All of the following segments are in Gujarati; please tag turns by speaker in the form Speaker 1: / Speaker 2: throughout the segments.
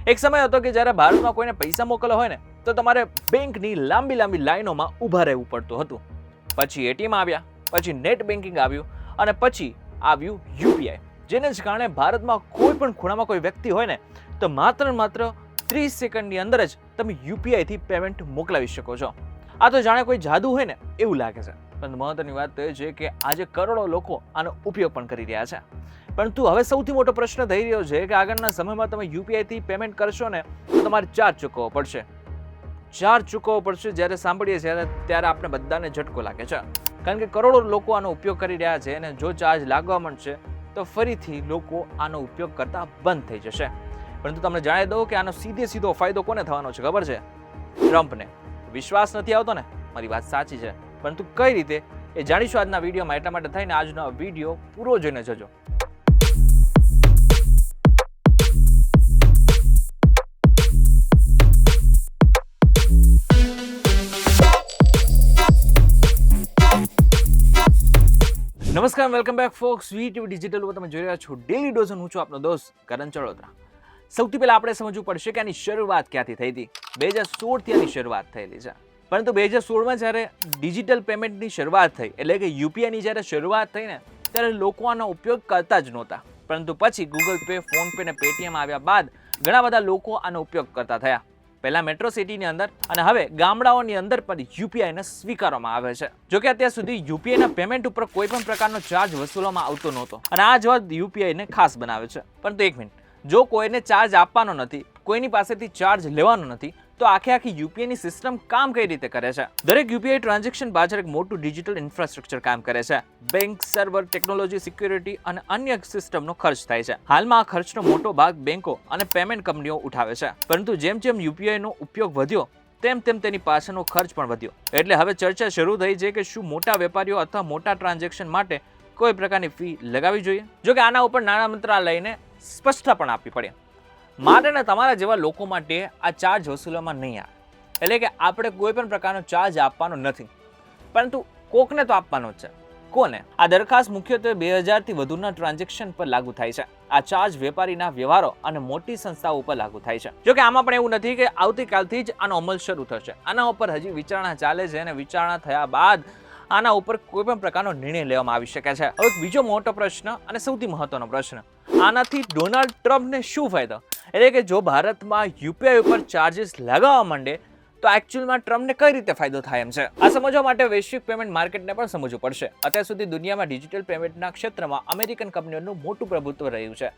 Speaker 1: એક સમય હતો કે જ્યારે ભારતમાં કોઈને પૈસા મોકલવા હોય ને તો તમારે બેંકની લાંબી લાંબી લાઈનોમાં ઊભા રહેવું પડતું હતું. પછી એટીએમ આવ્યા, પછી નેટ બેન્કિંગ આવ્યું અને પછી આવ્યું યુપીઆઈ, જેને જ કારણે ભારતમાં કોઈ પણ ખૂણામાં કોઈ વ્યક્તિ હોય ને તો માત્ર 30 સેકન્ડની અંદર જ તમે યુપીઆઈથી પેમેન્ટ મોકલાવી શકો છો. આ તો જાણે કોઈ જાદુ હોય ને એવું લાગે છે, પરંતુ મહત્વની વાત તો એ છે કે આજે કરોડો લોકો આનો ઉપયોગ પણ કરી રહ્યા છે. પરંતુ હવે સૌથી મોટો પ્રશ્ન થઈ રહ્યો છે કે આગળના સમયમાં તમે યુપીઆઈથી પેમેન્ટ કરશો ને તો તમારે ચાર્જ ચૂકવવો પડશે. જ્યારે સાંભળીએ છીએ ત્યારે આપણે બધાને ઝટકો લાગે છે, કારણ કે કરોડો લોકો આનો ઉપયોગ કરી રહ્યા છે અને જો ચાર્જ લાગવા માંડશે તો ફરીથી લોકો આનો ઉપયોગ કરતા બંધ થઈ જશે. પરંતુ તમને જણાવી દઉં કે આનો સીધો ફાયદો કોને થવાનો છે ખબર છે? ટ્રમ્પને. વિશ્વાસ નથી આવતો ને? મારી વાત સાચી છે, પરંતુ કઈ રીતે એ જાણીશું આજના વિડીયોમાં. એટલા માટે થઈને આજનો વિડીયો પૂરો જોઈને જજો. નમસ્કાર, welcome back folks. VTV digital ઉપર તમે જોઈ રહ્યા છો ડેલી ડોઝ. હું છું આપનો દોસ્ત કરણ ચડોતરા. સૌથી પહેલા આપણે સમજવું પડશે કે આની શરૂઆત ક્યાંથી થઈ હતી. 2016થી આની શરૂઆત થયેલી છે, પરંતુ 2016માં જ્યારે ડિજિટલ પેમેન્ટની શરૂઆત થઈ, એટલે કે યુપીઆઈની જ્યારે શરૂઆત થઈ ને ત્યારે લોકો આનો ઉપયોગ કરતા જ નહોતા. પરંતુ પછી ગૂગલ પે, ફોન પે ને પેટીએમ આવ્યા બાદ ઘણા બધા લોકો આનો ઉપયોગ કરતા થયા. પહેલા મેટ્રો સિટીની અંદર અને હવે ગામડાઓની અંદર પણ યુપીઆઈને સ્વીકારવામાં આવે છે. જોકે અત્યાર સુધી યુપીઆઈના પેમેન્ટ ઉપર કોઈ પણ પ્રકારનો ચાર્જ વસૂલવામાં આવતો નહોતો અને આ જ વાત યુપીઆઈને ખાસ બનાવે છે. પરંતુ એક મિનિટ, જો કોઈને ચાર્જ આપવાનો નથી, કોઈની પાસેથી ચાર્જ લેવાનો નથી, તો આખી યુપીઆઈની સિસ્ટમ કામ કઈ રીતે કરે છે? દરેક યુપીઆઈ ટ્રાન્ઝેક્શન પાછળ એક મોટું ડિજિટલ ઇન્ફ્રાસ્ટ્રક્ચર કામ કરે છે. બેંક, સર્વર, ટેકનોલોજી, સિક્યુરિટી અને અન્ય સિસ્ટમનો ખર્ચ થાય છે. હાલમાં આ ખર્ચનો મોટો ભાગ બેંકો અને પેમેન્ટ કંપનીઓ ઉઠાવે છે. પરંતુ જેમ જેમ યુપીઆઈનો ઉપયોગ વધ્યો તેમ તેની પાછળનો ખર્ચ પણ વધ્યો. એટલે હવે ચર્ચા શરૂ થઈ છે કે શું મોટા વેપારીઓ અથવા મોટા ટ્રાન્ઝેક્શન માટે કોઈ પ્રકારની ફી લગાવવી જોઈએ? જોકે આના ઉપર નાણાં મંત્રાલયને સ્પષ્ટતા પણ આપવી પડે. મારે ને તમારા જેવા લોકો માટે આ ચાર્જ વસૂલવામાં નહીં આવે. એટલે કે આપણે કોઈ પણ પ્રકારનો ચાર્જ આપવાનો નથી, પરંતુ કોકને તો આપવાનો જ છે. કોને? આ દરખાસ્ત મુખ્યત્વે 2000થી વધુના ટ્રાન્ઝેક્શન પર લાગુ થાય છે. આ ચાર્જ વેપારીના વ્યવહારો અને મોટી સંસ્થાઓ ઉપર લાગુ થાય છે. જોકે આમાં પણ એવું નથી કે આવતીકાલથી જ આનો અમલ શરૂ થશે. આના ઉપર હજી વિચારણા ચાલે છે અને વિચારણા થયા બાદ આના ઉપર કોઈ પણ પ્રકારનો નિર્ણય લેવામાં આવી શકે છે. હવે બીજો મોટો પ્રશ્ન અને સૌથી મહત્વનો પ્રશ્ન, આનાથી ડોનાલ્ડ ટ્રમ્પને શું ફાયદો? એટલે કે જો ભારતમાં યુપીઆઈ ઉપર ચાર્જીસ લગાવવા માંડે તો એકચ્યુઅલમાં ટ્રમ્પને કઈ રીતે ફાયદો થાય એમ છે. આ સમજવા માટે વૈશ્વિક પેમેન્ટ માર્કેટને પણ સમજવું પડશે. અત્યાર સુધી દુનિયામાં ડિજિટલ પેમેન્ટના ક્ષેત્રમાં અમેરિકન કંપનીઓનું મોટું પ્રભુત્વ રહ્યું છે.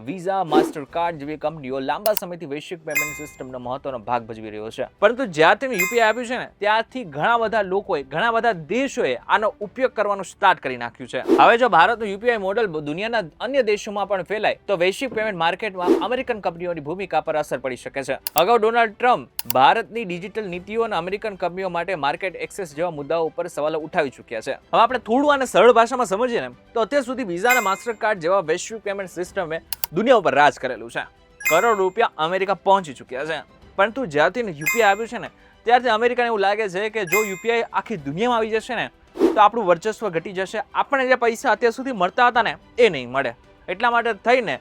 Speaker 1: વિઝા, માસ્ટર કાર્ડ જેવી કંપનીઓ લાંબા સમયથી વૈશ્વિક પેમેન્ટ સિસ્ટમનો મહત્વનો ભાગ ભજવી રહ્યો છે. પરંતુ જ્યારથી યુપીઆઈ આવ્યું છે ને ત્યારથી ઘણા બધા લોકોએ, ઘણા બધા દેશોએ આનો ઉપયોગ કરવાનું સ્ટાર્ટ કરી નાખ્યું છે. હવે જો ભારતનું યુપીઆઈ મોડલ દુનિયાના અન્ય દેશોમાં પણ ફેલાય તો વૈશ્વિક પેમેન્ટ માર્કેટમાં અમેરિકન કંપનીઓની ભૂમિકા પર અસર પડી શકે છે. અગાઉ ડોનાલ્ડ ટ્રમ્પ ભારતની ડિજિટલ નીતિઓ અને અમેરિકન કંપનીઓ માટે માર્કેટ એક્સેસ જેવા મુદ્દાઓ ઉપર સવાલો ઉઠાવી ચૂક્યા છે. હવે આપણે થોડું આને સરળ ભાષામાં સમજીએ ને તો અત્યાર સુધી વિઝા અને માસ્ટર કાર્ડ જેવા વૈશ્વિક પેમેન્ટ સિસ્ટમે દુનિયા ઉપર રાજ કરેલું છે. કરોડ રૂપિયા અમેરિકા પહોંચી ચૂક્યા છે. પરંતુ જ્યારથી યુપીઆઈ આવ્યું છે ને ત્યારથી અમેરિકાને એવું લાગે છે કે જો યુપીઆઈ આખી દુનિયામાં આવી જશે ને તો આપણું વર્ચસ્વ ઘટી જશે. આપણને જે પૈસા અત્યાર સુધી મળતા હતા ને એ નહીં મળે. એટલા માટે થઈને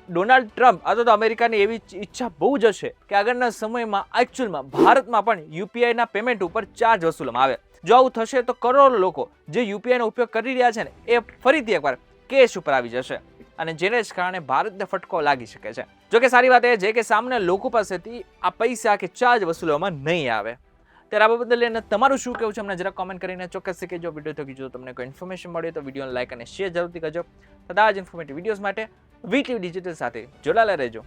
Speaker 1: ડોનાલ્ડ ટ્રમ્પ અથવા તો અમેરિકાની એવી ઈચ્છા બહુ જ હશે કે આગળના સમયમાં એકચ્યુઅલમાં ભારતમાં પણ યુપીઆઈના પેમેન્ટ ઉપર ચાર્જ વસૂલવામાં આવે. જો આવું થશે તો કરોડો લોકો જે યુપીઆઈનો ઉપયોગ કરી રહ્યા છે ને એ ફરીથી એકવાર કેસ ઉપર આવી જશે અને જેને જ કારણે ભારતને ફટકો લાગી શકે છે. જોકે સારી વાત એ છે કે સામે લોકો પાસેથી આ પૈસા કે ચાર્જ વસૂલવામાં નહીં આવે. ત્યારે આ બાબત લઈને તમારું શું કહેવું છે અમને જરા કોમેન્ટ કરીને ચોક્કસ કહેજો. વિડીયો થકી જો તમને કોઈ ઇન્ફોર્મેશન મળે તો વિડીયોને લાઈક અને શેર જરૂરથી કરજો. તથા જ ઇન્ફોર્મેટિવ વિડીયોઝ માટે વીટીવી ડિજિટલ સાથે જોડાયેલા રહેજો.